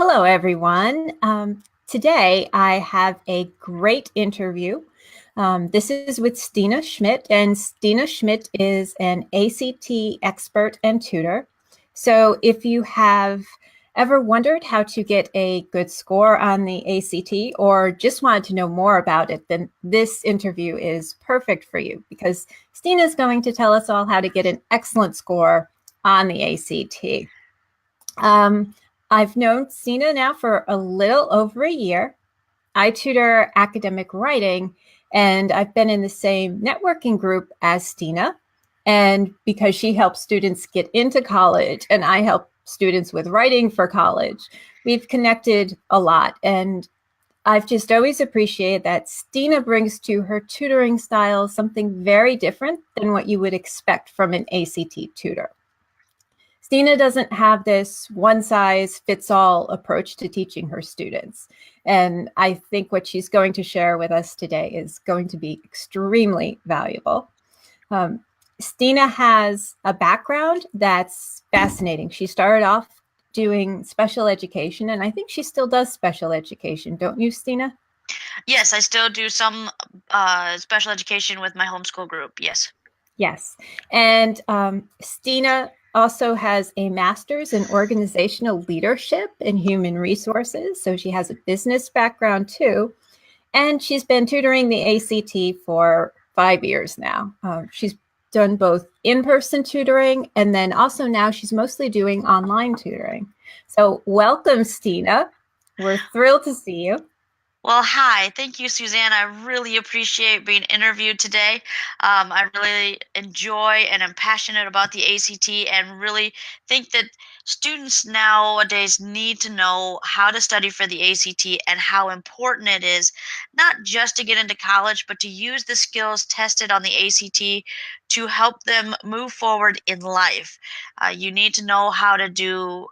Hello, everyone. Today I have a great interview. This is with Stena Schmitt, and Stena Schmitt is an ACT expert and tutor. So if you have ever wondered how to get a good score on the ACT or just wanted to know more about it, then this interview is perfect for you because Stena is going to tell us all how to get an excellent score on the ACT. I've known Stena now for a little over a year. I tutor academic writing, and I've been in the same networking group as Stena. And because she helps students get into college and I help students with writing for college, we've connected a lot. And I've just always appreciated that Stena brings to her tutoring style something very different than what you would expect from an ACT tutor. Stena doesn't have this one-size-fits-all approach to teaching her students. And I think what she's going to share with us today is going to be extremely valuable. Stena has a background that's fascinating. She started off doing special education, and I think she still does special education. Don't you, Stena? Yes, I still do some special education with my homeschool group. Yes. Yes. And Stena also has a master's in organizational leadership and human resources. So she has a business background too. And she's been tutoring the ACT for 5 years now. She's done both in-person tutoring and then also now she's mostly doing online tutoring. So welcome, Stena. We're thrilled to see you. Well, hi. Thank you, Suzanne. I really appreciate being interviewed today. I really enjoy and am passionate about the ACT and really think that students nowadays need to know how to study for the ACT and how important it is, not just to get into college, but to use the skills tested on the ACT to help them move forward in life. You need to know how to do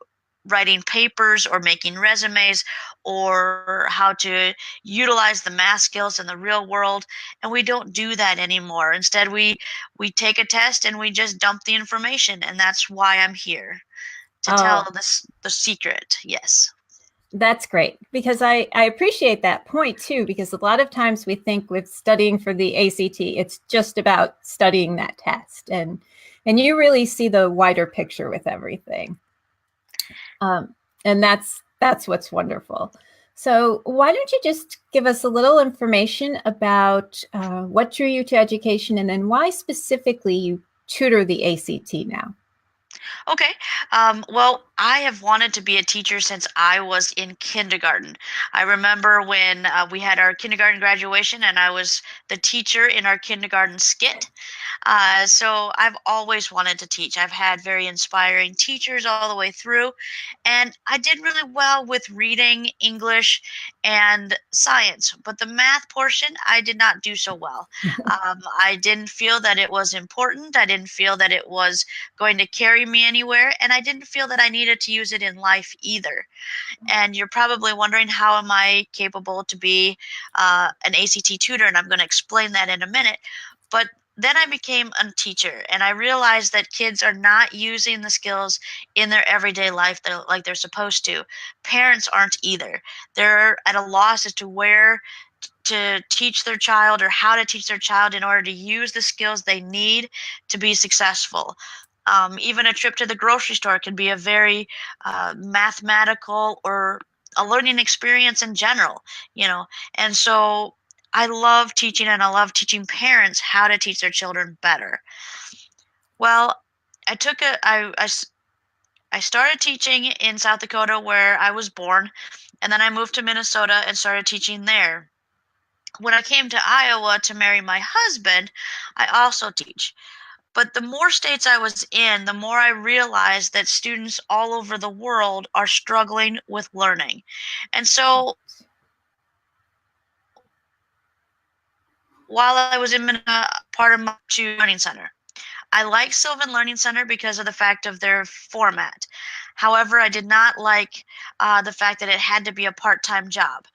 writing papers or making resumes or how to utilize the math skills in the real world, and we don't do that anymore. Instead, we take a test and we just dump the information, and that's why I'm here to tell Oh, this the secret. Yes. that's great because I appreciate that point too, because a lot of times we think with studying for the ACT, it's just about studying that test. And you really see the wider picture with everything. And that's what's wonderful. So why don't you just give us a little information about what drew you to education and then why specifically you tutor the ACT now? Okay. Well, I have wanted to be a teacher since I was in kindergarten. I remember when we had our kindergarten graduation, and I was the teacher in our kindergarten skit. So I've always wanted to teach. I've had very inspiring teachers all the way through, and I did really well with reading, English, and science. But the math portion, I did not do so well. I didn't feel that it was important. I didn't feel that it was going to carry me anywhere, and I didn't feel that I needed to use it in life either. And you're probably wondering, how am I capable to be an ACT tutor? And I'm going to explain that in a minute. But then I became a teacher, and I realized that kids are not using the skills in their everyday life like they're supposed to. Parents aren't either. They're at a loss as to where to teach their child or how to teach their child in order to use the skills they need to be successful. Even a trip to the grocery store can be a very mathematical or a learning experience in general, you know. And so I love teaching, and I love teaching parents how to teach their children better. Well, I took a I started teaching in South Dakota where I was born, and then I moved to Minnesota and started teaching there. When I came to Iowa to marry my husband, I also teach. But the more states I was in, the more I realized that students all over the world are struggling with learning. And so while I was in part of my learning center, I like Sylvan Learning Center because of the fact of their format. However, I did not like the fact that it had to be a part-time job.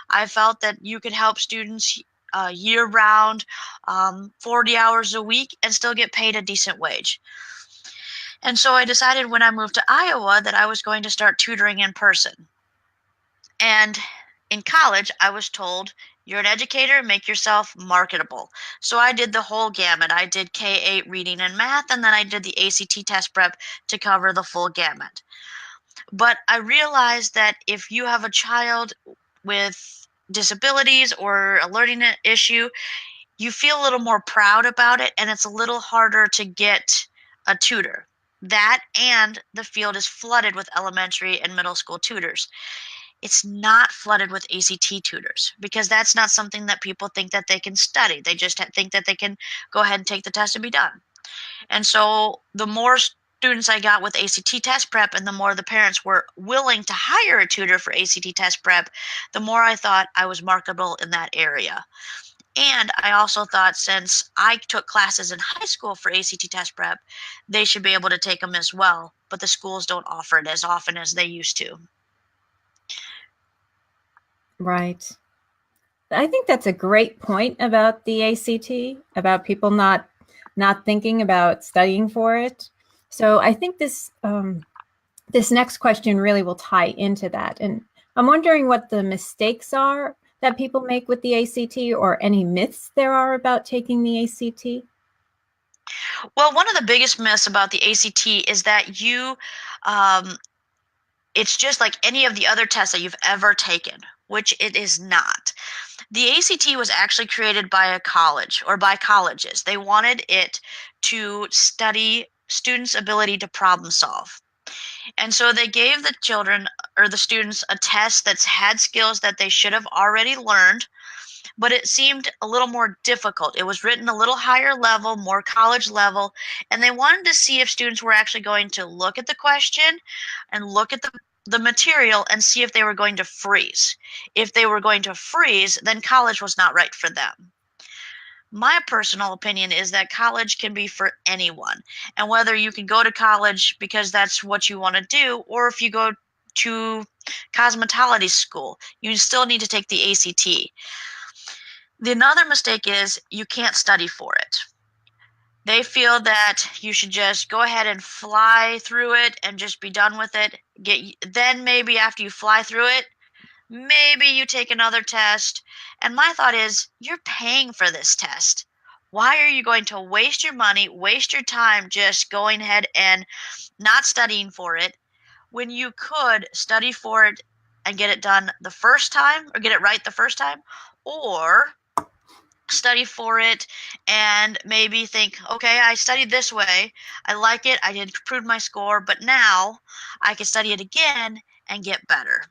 I felt that you could help students year-round, 40 hours a week, and still get paid a decent wage. And so I decided when I moved to Iowa that I was going to start tutoring in person. And in college, I was told, you're an educator, make yourself marketable. So I did the whole gamut. I did K-8 reading and math, and then I did the ACT test prep to cover the full gamut. But I realized that if you have a child with disabilities or a learning issue, you feel a little more proud about it, and it's a little harder to get a tutor. That and the field is flooded with elementary and middle school tutors. It's not flooded with ACT tutors because that's not something that people think that they can study. They just think that they can go ahead and take the test and be done. And so the more students I got with ACT test prep and the more the parents were willing to hire a tutor for ACT test prep, the more I thought I was marketable in that area. And I also thought since I took classes in high school for ACT test prep, they should be able to take them as well, but the schools don't offer it as often as they used to. Right. I think that's a great point about the ACT, about people not thinking about studying for it. So I think this next question really will tie into that. And I'm wondering what the mistakes are that people make with the ACT, or any myths there are about taking the ACT. Well, one of the biggest myths about the ACT is that um, it's just like any of the other tests that you've ever taken, which it is not. The ACT was actually created by a college or by colleges. They wanted it to study students' ability to problem solve. And so they gave the children or the students a test that's had skills that they should have already learned, but it seemed a little more difficult. It was written a little higher level, more college level, and they wanted to see if students were actually going to look at the question and look at the material and see if they were going to freeze. If they were going to freeze, then college was not right for them. My personal opinion is that college can be for anyone. And whether you can go to college because that's what you want to do, or if you go to cosmetology school, you still need to take the ACT. The another mistake is you can't study for it. They feel that you should just go ahead and fly through it and just be done with it. Then maybe after you fly through it, maybe you take another test. And my thought is, you're paying for this test. Why are you going to waste your money, waste your time just going ahead and not studying for it when you could study for it and get it done the first time or get it right the first time, or study for it and maybe think, okay, I studied this way, I like it, I improved my score, but now I can study it again and get better.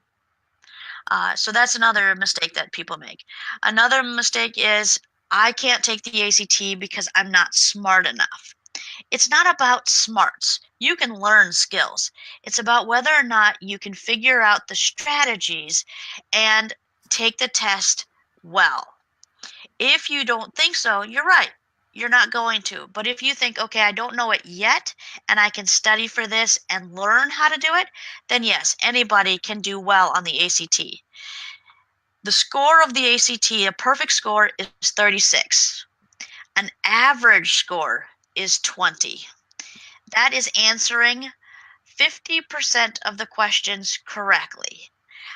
So that's another mistake that people make. Another mistake is, I can't take the ACT because I'm not smart enough. It's not about smarts. You can learn skills. It's about whether or not you can figure out the strategies and take the test well. If you don't think so, you're right. You're not going to. But if you think, okay, I don't know it yet, and I can study for this and learn how to do it, then yes, anybody can do well on the ACT. The score of the ACT, a perfect score, is 36. An average score is 20. That is answering 50% of the questions correctly.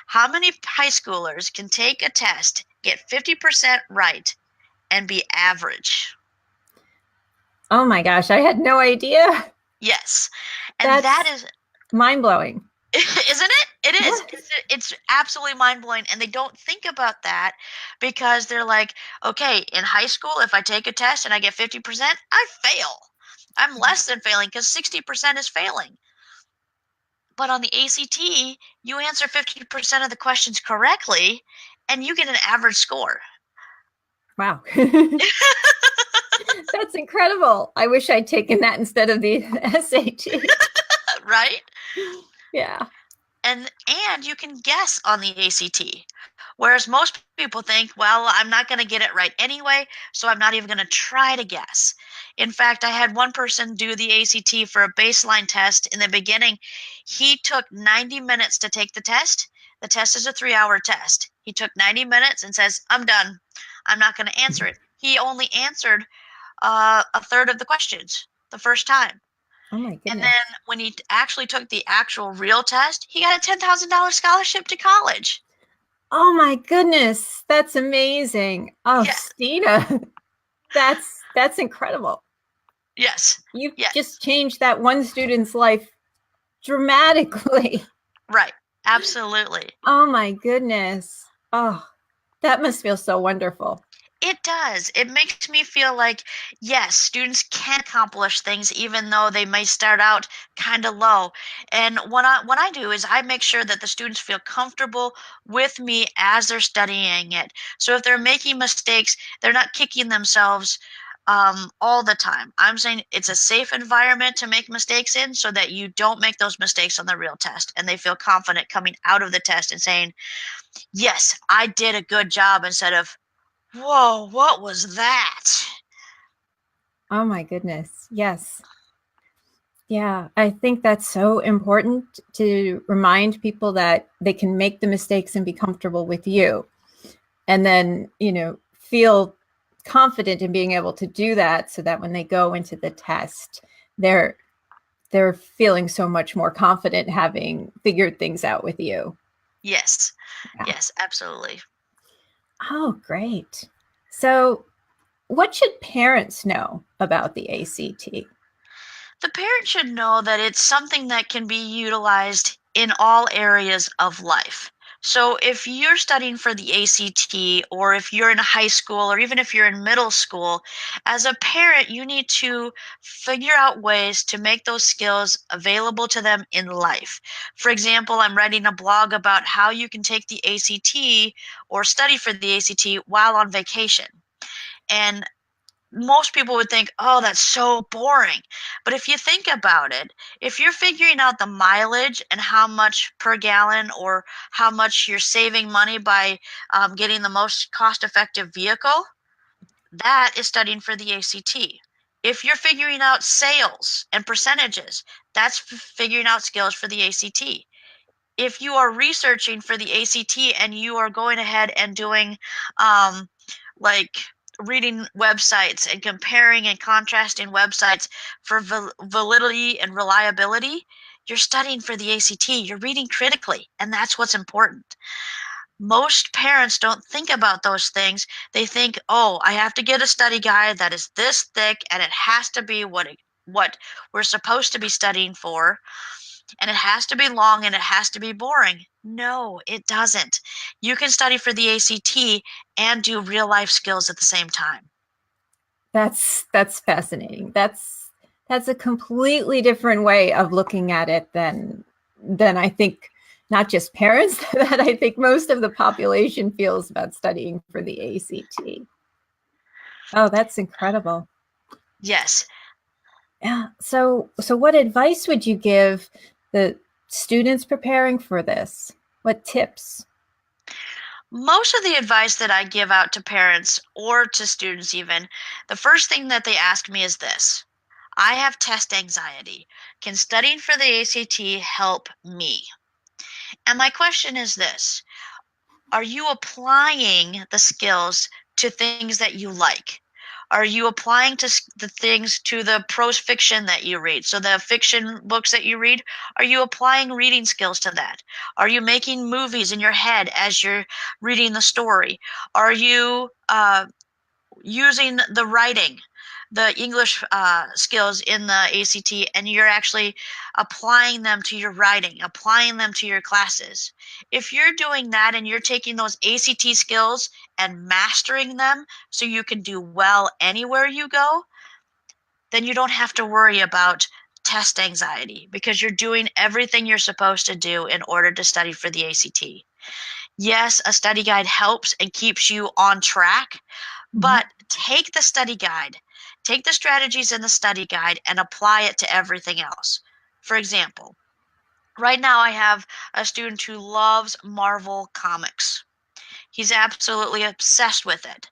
How many high schoolers can take a test, get 50% right, and be average? Oh my gosh, I had no idea. Yes. And That's that is, mind-blowing. isn't it? It is. Yes. It's absolutely mind-blowing, and they don't think about that because they're like, okay, in high school, if I take a test and I get 50%, I fail. I'm less than failing because 60% is failing. But on the ACT, you answer 50% of the questions correctly, and you get an average score. Wow. That's incredible. I wish I'd taken that instead of the SAT. Right? Yeah. And you can guess on the ACT. Whereas most people think, well, I'm not going to get it right anyway, so I'm not even going to try to guess. In fact, I had one person do the ACT for a baseline test in the beginning. He took 90 minutes to take the test. The test is a 3-hour test. He took 90 minutes and says, I'm done. I'm not going to answer it. He only answered a third of the questions the first time. Oh my And goodness. then when he actually took the actual real test, he got a $10,000 scholarship to college. Oh my goodness, that's amazing. Oh, Yeah. Stina, that's incredible. Yes. You've Yes. just changed that one student's life dramatically. Right. Absolutely. Oh my goodness. Oh, that must feel so wonderful. It does. It makes me feel like, yes, students can accomplish things even though they may start out kind of low. And what I do is I make sure that the students feel comfortable with me as they're studying it. So if they're making mistakes, they're not kicking themselves all the time. I'm saying it's a safe environment to make mistakes in so that you don't make those mistakes on the real test and they feel confident coming out of the test and saying, yes, I did a good job instead of, whoa, what was that? Oh my goodness. Yes. Yeah, I think that's so important to remind people that they can make the mistakes and be comfortable with you. And then, feel confident in being able to do that so that when they go into the test, they're they're feeling so much more confident having figured things out with you. Yes. Yeah. Yes, absolutely. Oh, great. So, what should parents know about the ACT? The parent should know that it's something that can be utilized in all areas of life. So if you're studying for the ACT, or if you're in high school, or even if you're in middle school, as a parent, you need to figure out ways to make those skills available to them in life. For example, I'm writing a blog about how you can take the ACT or study for the ACT while on vacation. And most people would think, oh, that's so boring. But if you think about it, if you're figuring out the mileage and how much per gallon or how much you're saving money by getting the most cost effective vehicle, that is studying for the ACT. If you're figuring out sales and percentages, that's figuring out skills for the ACT. If you are researching for the ACT and you are going ahead and doing um, like reading websites and comparing and contrasting websites for validity and reliability, you're studying for the ACT. You're reading critically, and that's what's important. Most parents don't think about those things. They think, oh, I have to get a study guide that is this thick and it has to be what we're supposed to be studying for, and it has to be long and it has to be boring. No, it doesn't. You can study for the ACT and do real life skills at the same time. That's fascinating. That's a completely different way of looking at it than I think not just parents that I think most of the population feels about studying for the ACT. Oh, that's incredible. Yes. Yeah. So what advice would you give the students preparing for this? What tips? Most of the advice that I give out to parents or to students, even, the first thing that they ask me is this: I have test anxiety. Can studying for the ACT help me? And my question is this: are you applying the skills to things that you like? Are you applying the things to the prose fiction that you read? So the fiction books that you read, are you applying reading skills to that? Are you making movies in your head as you're reading the story? Are you using the writing, the English skills in the ACT, and you're actually applying them to your writing, applying them to your classes? If you're doing that and you're taking those ACT skills and mastering them so you can do well anywhere you go, then you don't have to worry about test anxiety because you're doing everything you're supposed to do in order to study for the ACT. Yes, a study guide helps and keeps you on track, Mhm. but take the study guide, take the strategies in the study guide and apply it to everything else. For example, right now I have a student who loves Marvel comics. He's absolutely obsessed with it.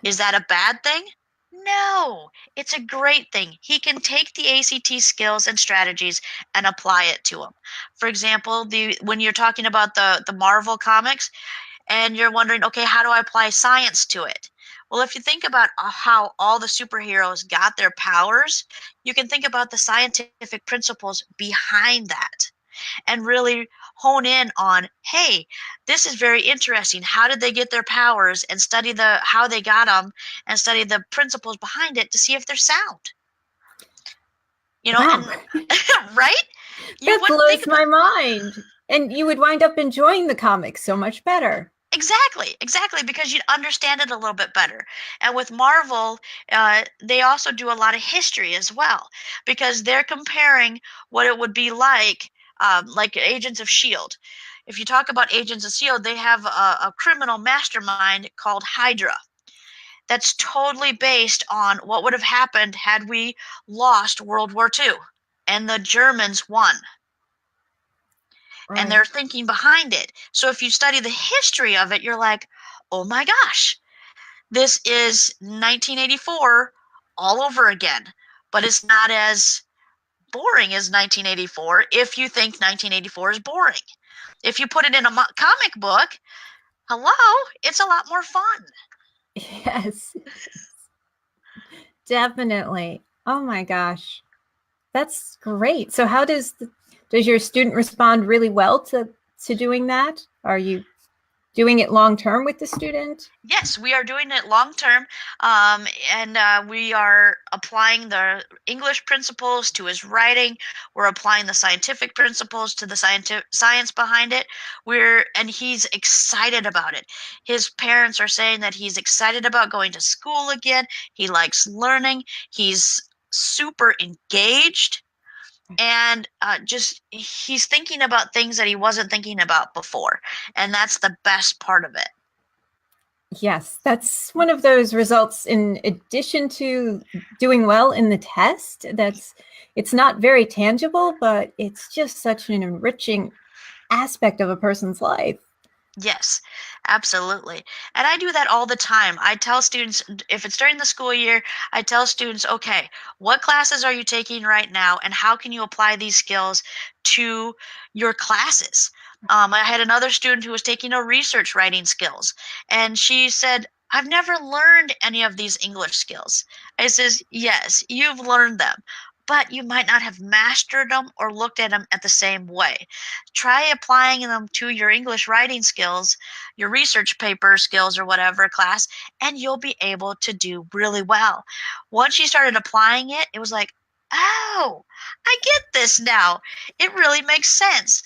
Is that a bad thing? No, it's a great thing. He can take the ACT skills and strategies and apply it to them. For example, when you're talking about the Marvel comics, and you're wondering, okay, how do I apply science to it? Well, if you think about how all the superheroes got their powers, you can think about the scientific principles behind that. and really hone in on, hey, this is very interesting. How did they get their powers, and study how they got them, and study the principles behind it to see if they're sound. Wow. And right? You That wouldn't think blows about my mind. And you would wind up enjoying the comics so much better. exactly, because you'd understand it a little bit better. And with Marvel, they also do a lot of history as well, because they're comparing what it would be like Agents of Shield. If you talk about Agents of Shield, they have a criminal mastermind called Hydra. That's totally based on what would have happened had we lost World War II and the Germans won. And Right. they're thinking behind it. So if you study the history of it, you're like, oh my gosh, this is 1984 all over again. But it's not as boring as 1984 if you think 1984 is boring. If you put it in a comic book, hello, it's a lot more fun. Yes. Definitely. Oh my gosh. That's great. So how does your student respond really well to doing that? Are you doing it long term with the student? Yes, we are doing it long term, and we are applying the English principles to his writing. We're applying the scientific principles to the science behind it. And he's excited about it. His parents are saying that he's excited about going to school again. He likes learning. He's super engaged, and just he's thinking about things that he wasn't thinking about before, and that's the best part of it. Yes, that's one of those results in addition to doing well in the test. It's not very tangible, but it's just such an enriching aspect of a person's life. Yes, absolutely. And I do that all the time. I tell students, if it's during the school year, I tell students, okay, what classes are you taking right now, and how can you apply these skills to your classes? I had another student who was taking a research writing skills, and she said, I've never learned any of these English skills. I says, yes, you've learned them, but you might not have mastered them or looked at them at the same way. Try applying them to your English writing skills, your research paper skills, or whatever class, and you'll be able to do really well. Once she started applying it, it was like, oh, I get this now. It really makes sense.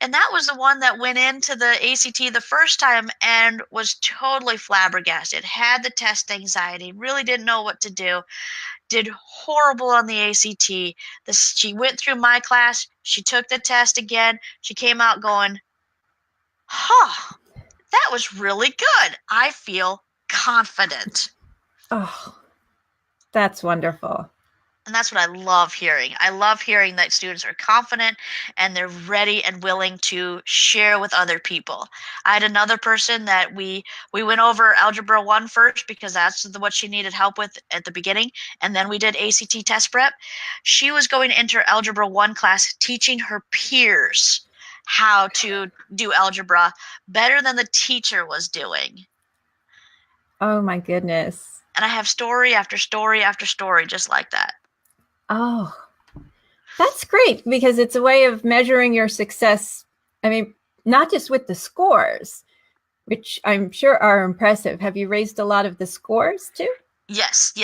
And that was the one that went into the ACT the first time and was totally flabbergasted, had the test anxiety, really didn't know what to do, did horrible on the ACT. She went through my class. She took the test again. She came out going, huh, that was really good. I feel confident. Oh, that's wonderful. And that's what I love hearing. I love hearing that students are confident and they're ready and willing to share with other people. I had another person that we went over Algebra 1 first because that's what she needed help with at the beginning, and then we did ACT test prep. She was going to enter Algebra 1 class teaching her peers how to do algebra better than the teacher was doing. Oh my goodness. And I have story after story after story just like that. Oh, that's great because it's a way of measuring your success. I mean, not just with the scores, which I'm sure are impressive. Have you raised a lot of the scores too? Yes.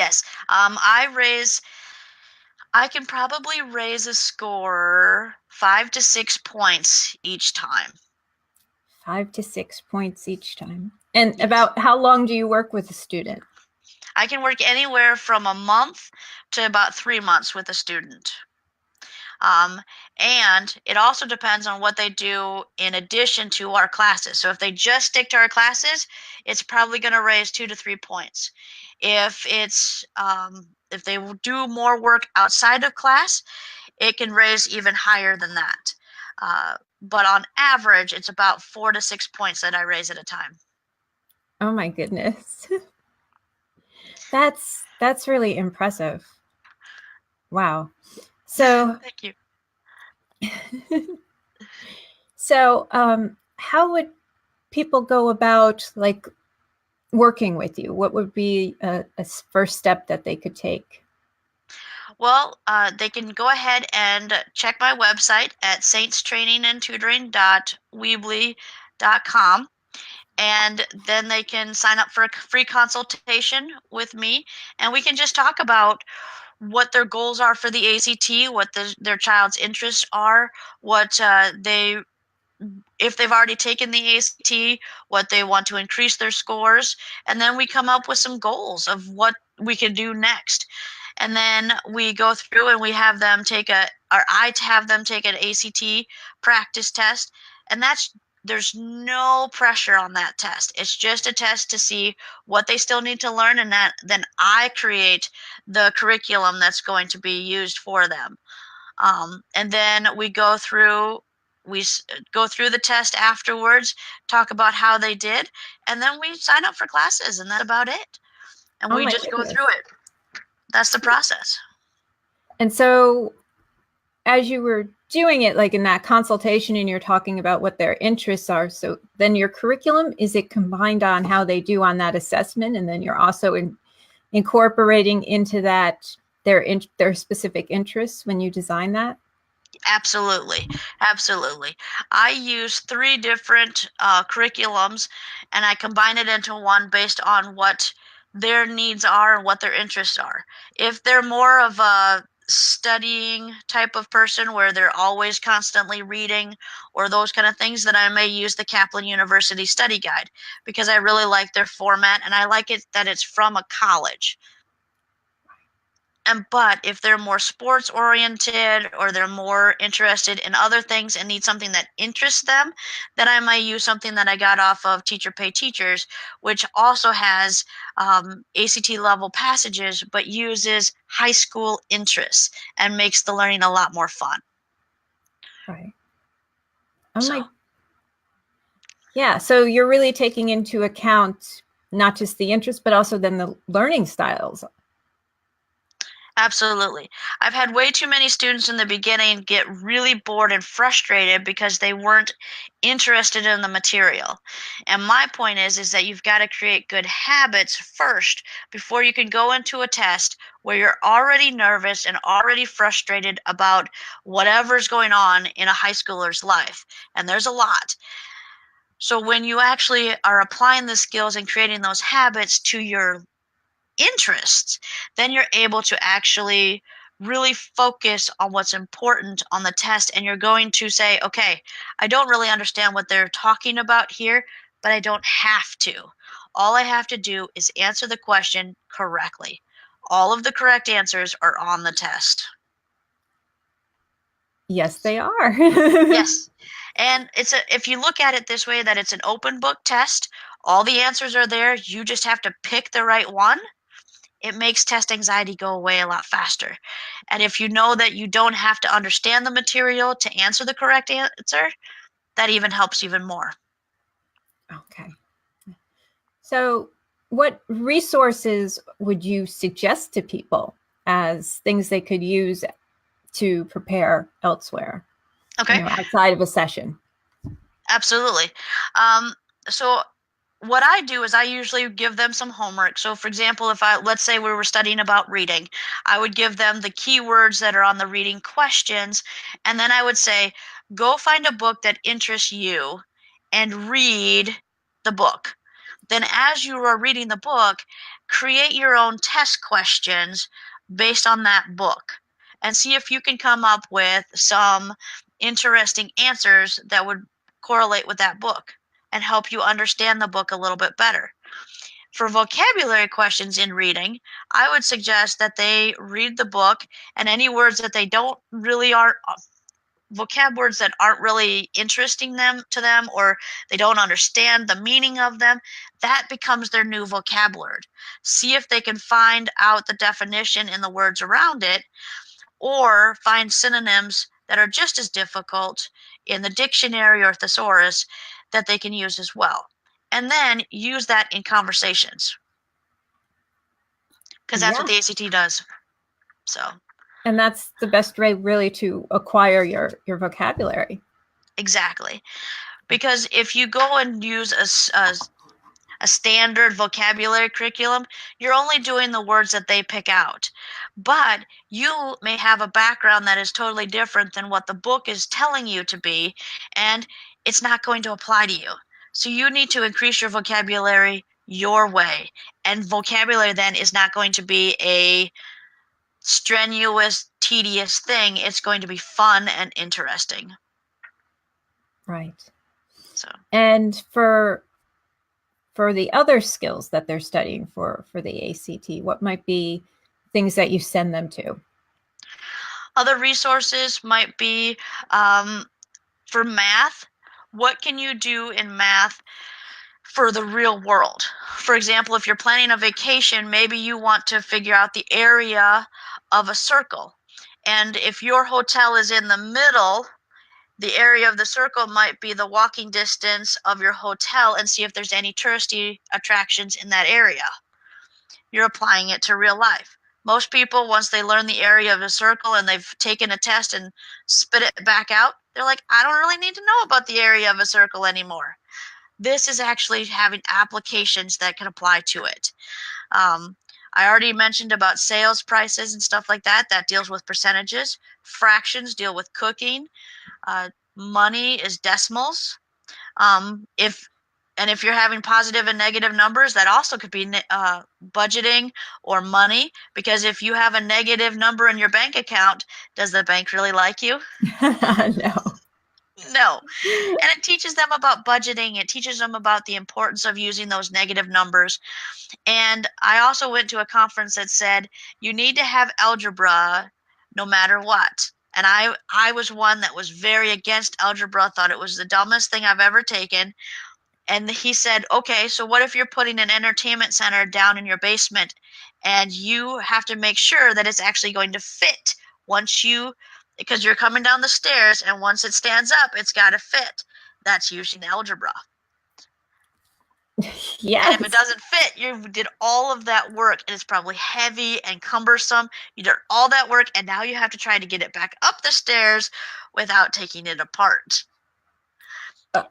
I can probably raise a score 5 to 6 points each time. 5 to 6 points each time. And Yes. about how long do you work with a student? I can work anywhere from a month to about 3 months with a student. And it also depends on what they do in addition to our classes. So if they just stick to our classes, it's probably going to raise 2 to 3 points. If they do more work outside of class, it can raise even higher than that. But on average, it's about 4 to 6 points that I raise at a time. Oh my goodness. That's really impressive. Wow. So Thank you. how would people go about like working with you? What would be a first step that they could take? Well, they can go ahead and check my website at saintstrainingandtutoring.weebly.com, and then they can sign up for a free consultation with me, and we can just talk about what their goals are for the ACT, what their child's interests are, what they if they've already taken the ACT, what they want to increase their scores, and then we come up with some goals of what we can do next. And then we go through and we have them take I have them take an ACT practice test, and there's no pressure on that test. It's just a test to see what they still need to learn, and then I create the curriculum that's going to be used for them. And then we go through the test afterwards, talk about how they did, and then we sign up for classes, and that's about it. And Oh we my just go goodness. through it. That's the process. And so as you were doing it, like in that consultation, and you're talking about what their interests are, so then your curriculum, is it combined on how they do on that assessment, and then you're also incorporating into that their specific interests when you design that? Absolutely. Absolutely. I use 3 different curriculums, and I combine it into one based on what their needs are and what their interests are. If they're more of a studying type of person where they're always constantly reading or those kind of things, then I may use the Kaplan University Study Guide, because I really like their format and I like it that it's from a college. But if they're more sports oriented or they're more interested in other things and need something that interests them, then I might use something that I got off of Teacher Pay Teachers, which also has ACT level passages, but uses high school interests and makes the learning a lot more fun. Right. Oh So. my, yeah. So you're really taking into account not just the interest, but also then the learning styles. Absolutely. I've had way too many students in the beginning get really bored and frustrated because they weren't interested in the material. And my point is that you've got to create good habits first before you can go into a test where you're already nervous and already frustrated about whatever's going on in a high schooler's life. And there's a lot. So when you actually are applying the skills and creating those habits to your interests, then you're able to actually really focus on what's important on the test. And you're going to say, okay, I don't really understand what they're talking about here, but I don't have to. All I have to do is answer the question correctly. All of the correct answers are on the test. Yes, they are. Yes. And if you look at it this way, that it's an open book test, all the answers are there. You just have to pick the right one. It makes test anxiety go away a lot faster. And if you know that you don't have to understand the material to answer the correct answer, that even helps even more. Okay. So what resources would you suggest to people as things they could use to prepare elsewhere, Okay, outside of a session? absolutely. So what I do is I usually give them some homework. So for example, let's say we were studying about reading, I would give them the keywords that are on the reading questions, and then I would say, go find a book that interests you and read the book. Then as you are reading the book, create your own test questions based on that book and see if you can come up with some interesting answers that would correlate with that book and help you understand the book a little bit better. For vocabulary questions in reading, I would suggest that they read the book, and any words that they don't really are vocab words that aren't really interesting to them, or they don't understand the meaning of them, that becomes their new vocab word. See if they can find out the definition in the words around it, or find synonyms that are just as difficult in the dictionary or thesaurus that they can use as well. And then use that in conversations, because that's what Yeah. the ACT does. So. And that's the best way really to acquire your vocabulary. Exactly. Because if you go and use a standard vocabulary curriculum, you're only doing the words that they pick out. But you may have a background that is totally different than what the book is telling you to be, and it's not going to apply to you. So you need to increase your vocabulary your way. And vocabulary then is not going to be a strenuous, tedious thing. It's going to be fun and interesting. Right. So, And for the other skills that they're studying for the ACT, what might be things that you send them to? other resources might be for math. What can you do in math for the real world? For example, if you're planning a vacation, maybe you want to figure out the area of a circle. And if your hotel is in the middle, the area of the circle might be the walking distance of your hotel, and see if there's any touristy attractions in that area. You're applying it to real life. Most people, once they learn the area of a circle and they've taken a test and spit it back out, they're like, I don't really need to know about the area of a circle anymore. This is actually having applications that can apply to it. I already mentioned about sales prices and stuff like that. That deals with percentages. Fractions deal with cooking. Money is decimals. If you're having positive and negative numbers, that also could be budgeting or money. Because if you have a negative number in your bank account, does the bank really like you? No. No. And it teaches them about budgeting. It teaches them about the importance of using those negative numbers. And I also went to a conference that said you need to have algebra no matter what. And I was one that was very against algebra, thought it was the dumbest thing I've ever taken. And he said, okay, so what if you're putting an entertainment center down in your basement, and you have to make sure that it's actually going to fit because you're coming down the stairs, and once it stands up, it's got to fit. That's using algebra. And if it Yes. doesn't fit, you did all of that work, and it's probably heavy and cumbersome. You did all that work, and now you have to try to get it back up the stairs without taking it apart. Uh,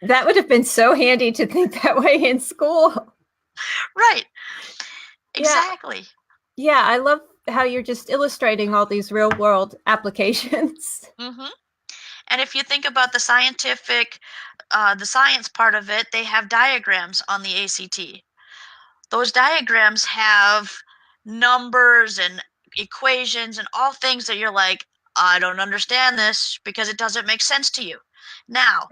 that would have been so handy to think that way in school. Right. Yeah. Exactly. Yeah, I love how you're just illustrating all these real world applications. Mm-hmm. And if you think about the science part of it, they have diagrams on the ACT. Those diagrams have numbers and equations and all things that you're like, I don't understand this because it doesn't make sense to you. Now,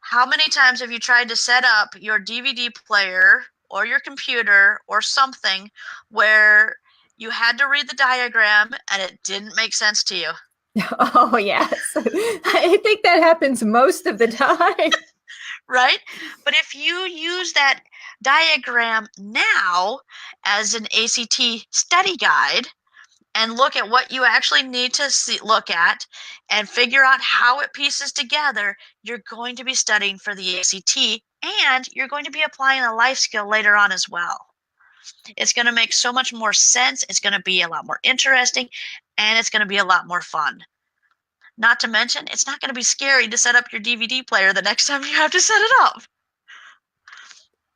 how many times have you tried to set up your DVD player or your computer or something where you had to read the diagram and it didn't make sense to you? Oh, yes. I think that happens most of the time. Right? But if you use that diagram now as an ACT study guide and look at what you actually need to look at and figure out how it pieces together, you're going to be studying for the ACT, and you're going to be applying a life skill later on as well. It's going to make so much more sense. It's going to be a lot more interesting, and it's going to be a lot more fun. Not to mention, it's not going to be scary to set up your DVD player the next time you have to set it up.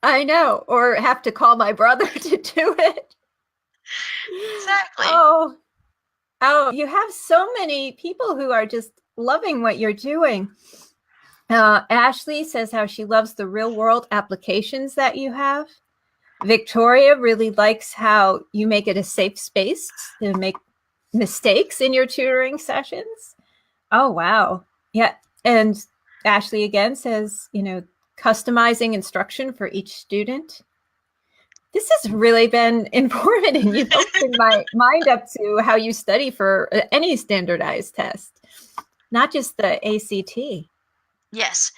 I know, or have to call my brother to do it. Exactly. Oh, you have so many people who are just loving what you're doing. Ashley says how she loves the real world applications that you have. Victoria really likes how you make it a safe space to make mistakes in your tutoring sessions. Oh, wow. Yeah. And Ashley again says, customizing instruction for each student. This has really been informative. You've opened my mind up to how you study for any standardized test, not just the ACT. Yes.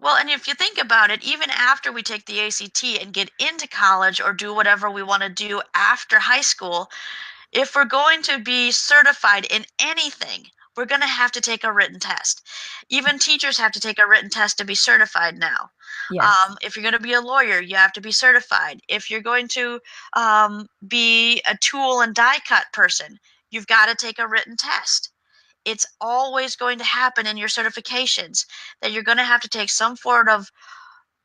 Well, and if you think about it, even after we take the ACT and get into college or do whatever we want to do after high school, if we're going to be certified in anything, we're going to have to take a written test. Even teachers have to take a written test to be certified now. Yes. If you're going to be a lawyer, you have to be certified. If you're going to be a tool and die cut person, you've got to take a written test. It's always going to happen in your certifications that you're going to have to take some sort of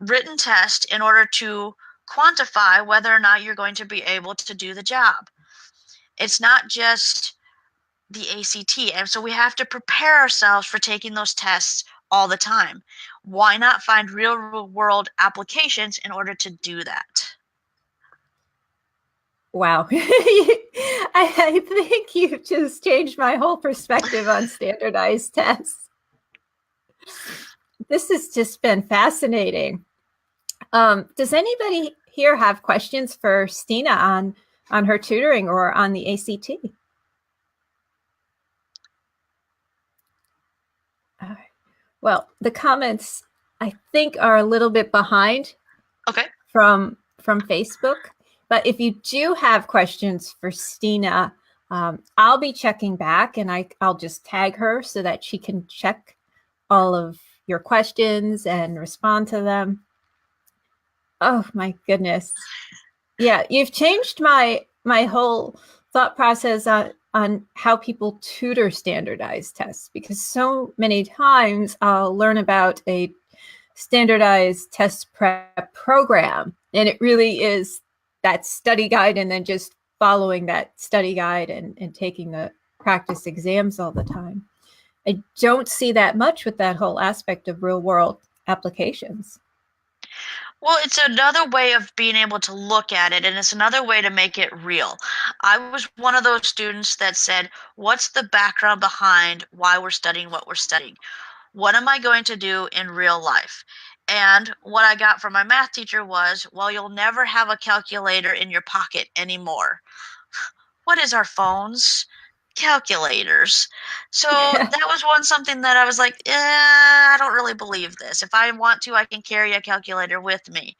written test in order to quantify whether or not you're going to be able to do the job. It's not just the ACT. And so we have to prepare ourselves for taking those tests all the time. Why not find real world applications in order to do that? Wow. I think you've just changed my whole perspective on standardized tests. This has just been fascinating. Does anybody here have questions for Stena on her tutoring or on the ACT? All right. Well, the comments I think are a little bit behind. Okay. From Facebook. But if you do have questions for Stena, I'll be checking back and I'll just tag her so that she can check all of your questions and respond to them. Oh my goodness. Yeah, you've changed my whole thought process on how people tutor standardized tests, because so many times I'll learn about a standardized test prep program, and it really is that study guide and then just following that study guide and taking the practice exams all the time. I don't see that much with that whole aspect of real world applications. Well, it's another way of being able to look at it, and it's another way to make it real. I was one of those students that said, what's the background behind why we're studying what we're studying? What am I going to do in real life? And what I got from my math teacher was, well, you'll never have a calculator in your pocket anymore. What is our phones? Calculators. So Yeah. that was something that I was like, I don't really believe this. If I want to, I can carry a calculator with me.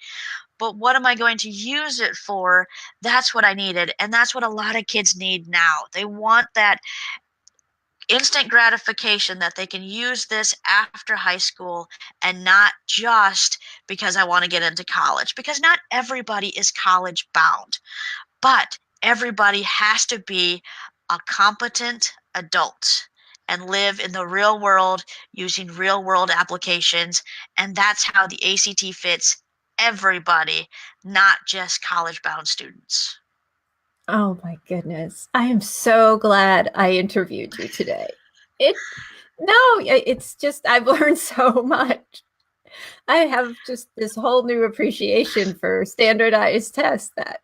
But what am I going to use it for? That's what I needed. And that's what a lot of kids need now. They want that instant gratification that they can use this after high school and not just because I want to get into college. Because not everybody is college bound, but everybody has to be a competent adult and live in the real world using real world applications. And that's how the ACT fits everybody, not just college bound students. Oh my goodness. I am so glad I interviewed you today. It no, it's just I've learned so much. I have just this whole new appreciation for standardized tests that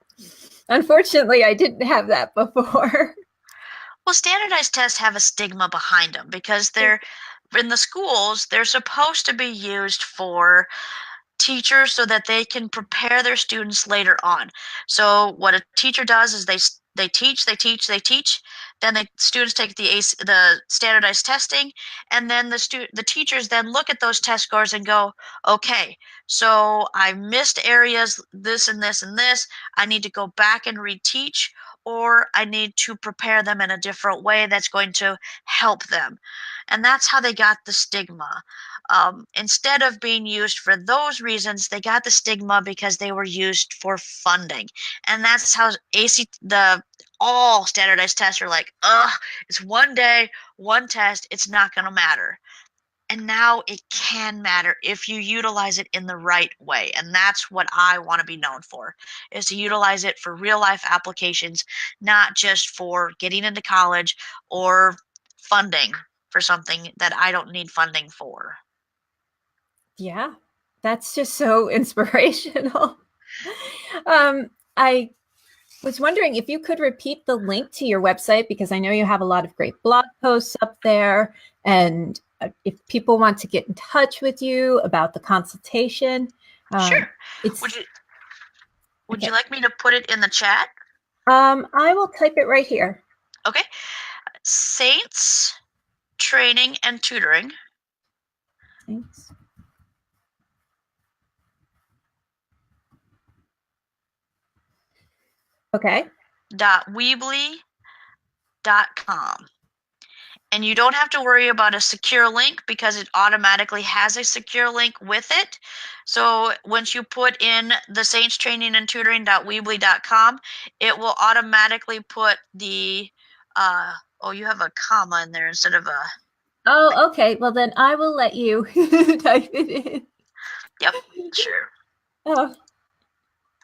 unfortunately I didn't have that before. Well, standardized tests have a stigma behind them because they're in the schools, they're supposed to be used for teachers so that they can prepare their students later on. So what a teacher does is they teach, they teach, they teach. Then the students take the standardized testing, and then the teachers then look at those test scores and go, okay, so I missed areas, this and this and this. I need to go back and reteach, or I need to prepare them in a different way that's going to help them. And that's how they got the stigma. Instead of being used for those reasons, they got the stigma because they were used for funding. And that's how all standardized tests are like, ugh, it's one day, one test, it's not going to matter. And now it can matter if you utilize it in the right way. And that's what I want to be known for, is to utilize it for real life applications, not just for getting into college or funding for something that I don't need funding for. Yeah, that's just so inspirational. I was wondering if you could repeat the link to your website, because I know you have a lot of great blog posts up there. And if people want to get in touch with you about the consultation, Sure. it's Would you would you okay. like me to put it in the chat? I will type it right here. Okay. Saints Training and Tutoring Thanks. Okay. .weebly.com. And you don't have to worry about a secure link because it automatically has a secure link with it. So once you put in the Saints Training and Tutoring.weebly.com, it will automatically put the oh, you have a comma in there instead of a Oh, okay. Well, then I will let you type it in. Yep, sure. Oh,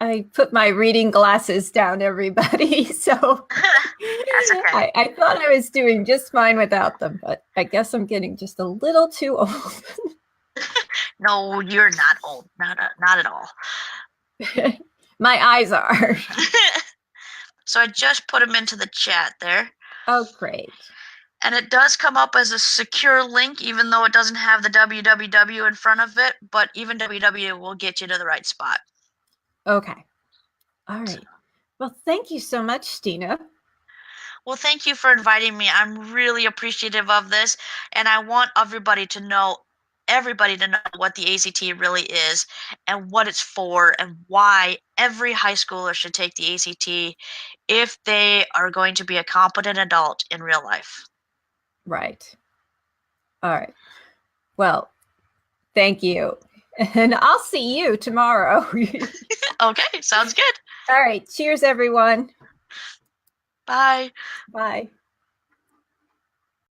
I put my reading glasses down, everybody. So That's okay. I thought I was doing just fine without them, but I guess I'm getting just a little too old. No, you're not old. Not at all. My eyes are. So I just put them into the chat there. Oh, great. And it does come up as a secure link, even though it doesn't have the www in front of it, but even www will get you to the right spot. Okay. All right. Well, thank you so much, Stena. Well, thank you for inviting me. I'm really appreciative of this, and I want everybody to know what the ACT really is and what it's for and why every high schooler should take the ACT if they are going to be a competent adult in real life. Right. All right. Well, thank you. And I'll see you tomorrow. Okay, sounds good. All right. Cheers, everyone. Bye. Bye.